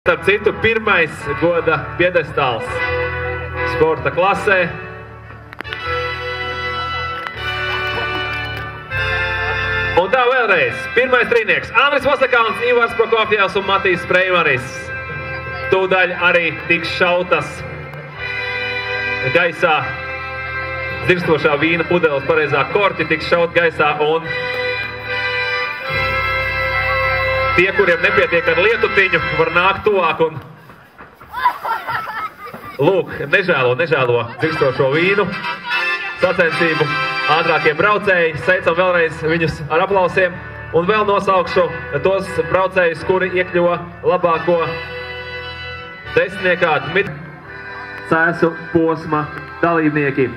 Starp citu, pirmais goda piedestāls sporta klasē. Un tā vēlreiz. Pirmais trīnieks - Andris Vasakāns, Ivars Prokofjevs un Matīs Spreimanis. Tūdaļ arī tiks šautas gaisā. Dzirstošā vīna pudeles, pareizā korķi tiks šaut gaisā un tie, kuriem nepietiek ar lietutiņu, var nākt tuvāk un lūk, nežēlo dzirstošo vīnu. Sacensību ātrākie braucēji, sveicam vēlreiz viņus ar aplausiem un vēl nosaukšu tos braucējus, kuri iekļuva labāko desmitniekā cēsu posma dalībnieki.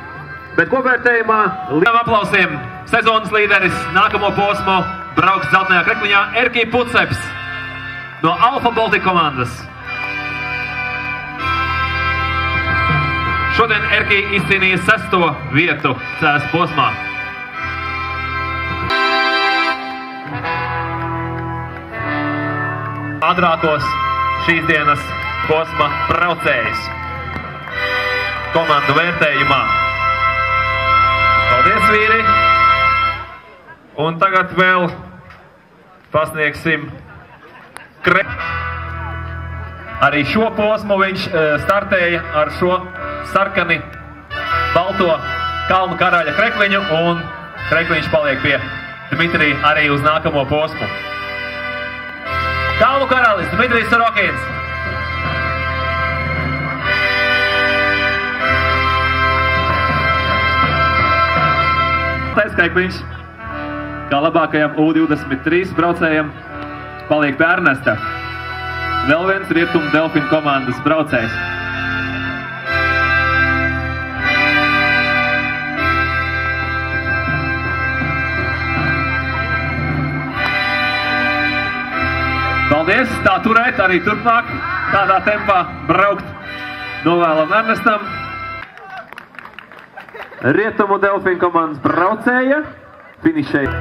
Bet kopvērtējumā lieliem aplausiem sezonas līderis nākamo posmu brauks zeltainajā krekliņā Erki Puceps no Alfa Baltica komandas. Šodien Erki izcīnīja 6. vietu cēsu posmā. Ātrākos šīs dienas posma braucējs komandu vērtējumā. Paldies, vīri! Un tagad vēl pasniegsim Arī šo posmu viņš startēja ar šo sarkani balto Kalnu karaļa krekliņu, un krekliņš paliek pie Dmitrija arī uz nākamo posmu. Kalnu karalis Dmitrijs Sorokins. Krekliņš, kā labākajam U23 braucējam, paliek pie Ernesta. Vēl viens Rietumu Delfinu komandas braucējs. Paldies, tā turēt arī turpmāk, tādā tempā braukt. Novēlam Ernestam. Rietumu Delfinu komandas braucēja finišēja.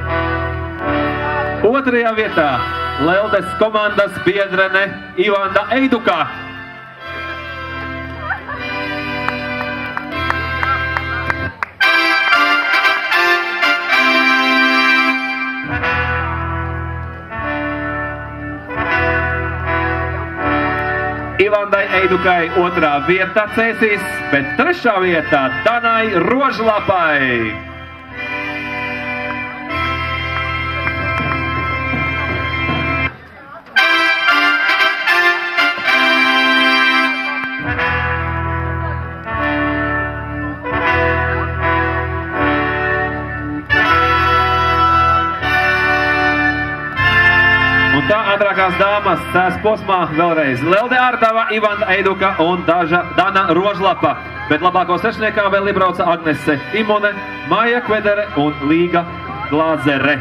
Otrajā vietā Leldes komandas biedrene Ivanda Eiduka. Ivandai Eidukai otrā vietā cēsīs, bet trešā vietā Danai Rožlapai. Un tā ātrākās dāmas cēs posmā vēlreiz Lelde Ārdava, Ivanda Eiduka un Dana Rožlapa. Bet labāko sešniekā vēl iebrauca Agnese Imone, Maija Kvedere un Līga Glāzere.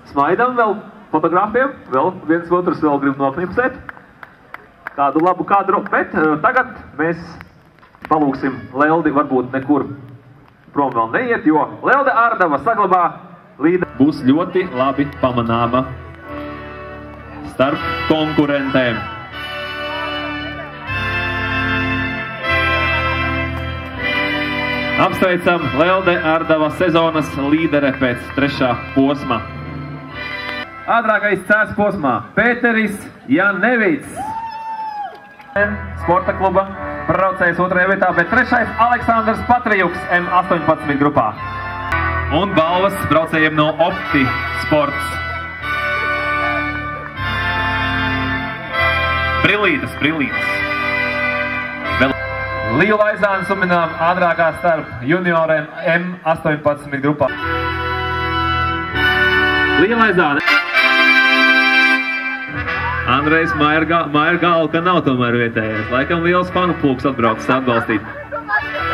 Smaidam vēl fotogrāfiem, vēl viens otrs vēl grib noknipsēt. Kādu labu kadru, bet tagad mēs palūksim Leldi varbūt nekur prom vēl neiet, jo Lelde Ārdava saglabā līderi. Būs ļoti labi pamanāma starp konkurentēm. Apsveicam Lelde Ārdava sezonas līdere pēc trešā posma. Ātrākais cēs posmā Pēteris Janevits. Sporta kluba braucējs otrajā vietā, bet trešais Aleksandrs Patrijuks M18 grupā. Un balvas braucējiem no Opti Sports. Brillītes. Līja Laizāna suminām ātrākā starp junioriem M18 grupā. Līja Laizāna. Andrejs Mairgāla, ka nav tomēr vietējais. Laikam liels fanu pulks atbraucis atbalstīt.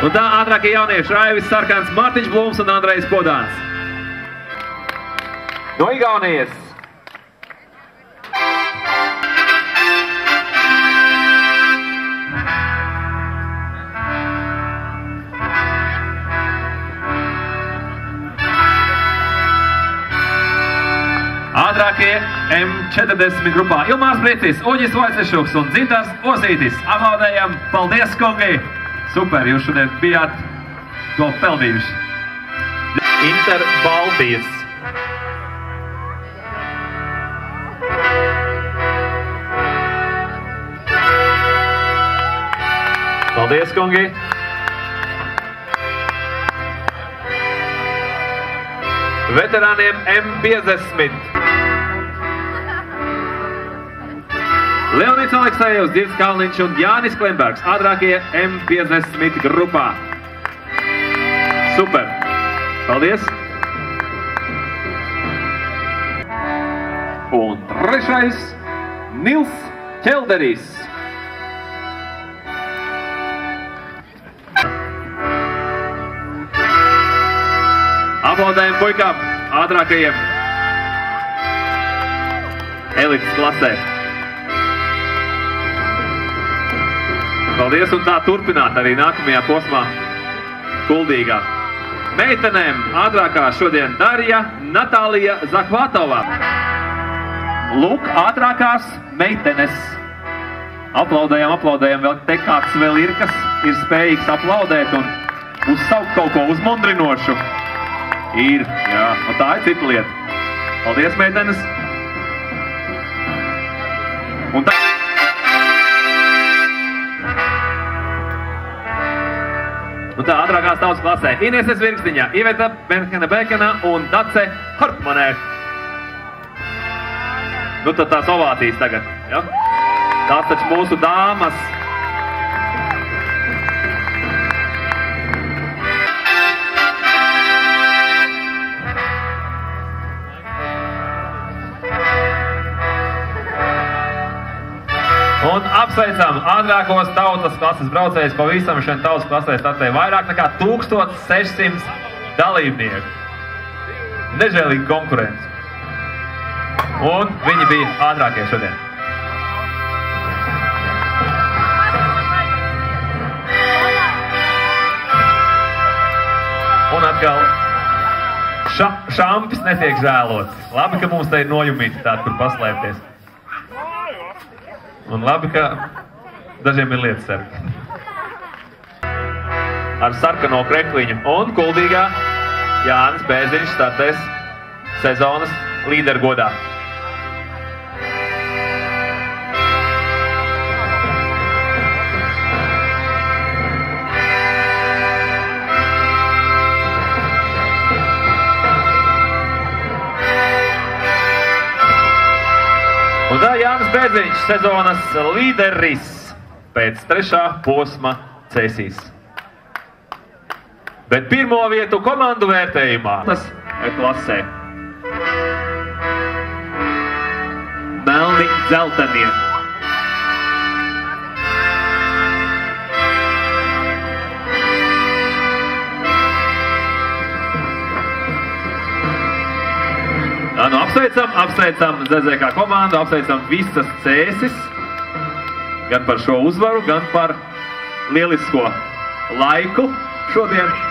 Un tā ātrākie jaunieši Raivis Sarkans, Mārtiņš Blums un Andrejs Podāns. No Igaunijas. Ātrākie M40 grupā Ilmārs Brīcis, Uģis Vaicešuks un Dzintars Ozītis. Aplaudējam, paldies, kungi! Super, jūs šodien bijāt to pelnījuši. Inter Baltijas. Paldies, kungi! Veterāniem M50. Leonīts Aleksējevs, Dzirds Kalniņš un Jānis Klembergs, ātrākie M50 grupā. Super! Paldies! Un trešais Nils Ķelderis. Aplaudējam puikām, ātrākajiem elites klasē. Paldies, un tā turpināt arī nākamajā posmā Kuldīgā. Meitenēm ātrākā šodien Darja Natālija Zahvatova. Lūk, ātrākās meitenes. Aplaudējam, aplaudējam, vēl te kāds vēl ir, kas ir spējīgs aplaudēt un uzsaukt kaut ko uzmundrinošu. Ir, jā, un tā ir cita lieta. Paldies, meitenes. Un tā... Un tā ātrākās tautas klasē Ineses Virkstiņā, Iveta Bekena un Dace Hartmanē. Nu tad tās ovācijas tagad, ja? Tās taču mūsu dāmas. Un apsveicam ātrākos tautas klases braucējus. Pavisam šiem tautas klasē startēja vairāk nekā 1600 dalībnieku. Nežēlīga konkurence. Un viņi bija ātrākie šodien. Un atkal šampis netiek žēlots. Labi, ka mums te ir nojumīti tādi, kur paslēpties. Un labi, ka dažiem ir lietas sargi. Ar sarkano krekliņu un Kuldīgā Jānis Bēziņš startēs sezonas līdergodā. Un tā Jānis Bēziņš, sezonas līderis pēc 3. posma cēsīs. Bet pirmo vietu komandu vērtējumā tas klasē. Melni dzeltenie. Nu, apsveicam ZZK komandu, apsveicam visas cēsis, gan par šo uzvaru, gan par lielisko laiku šodien.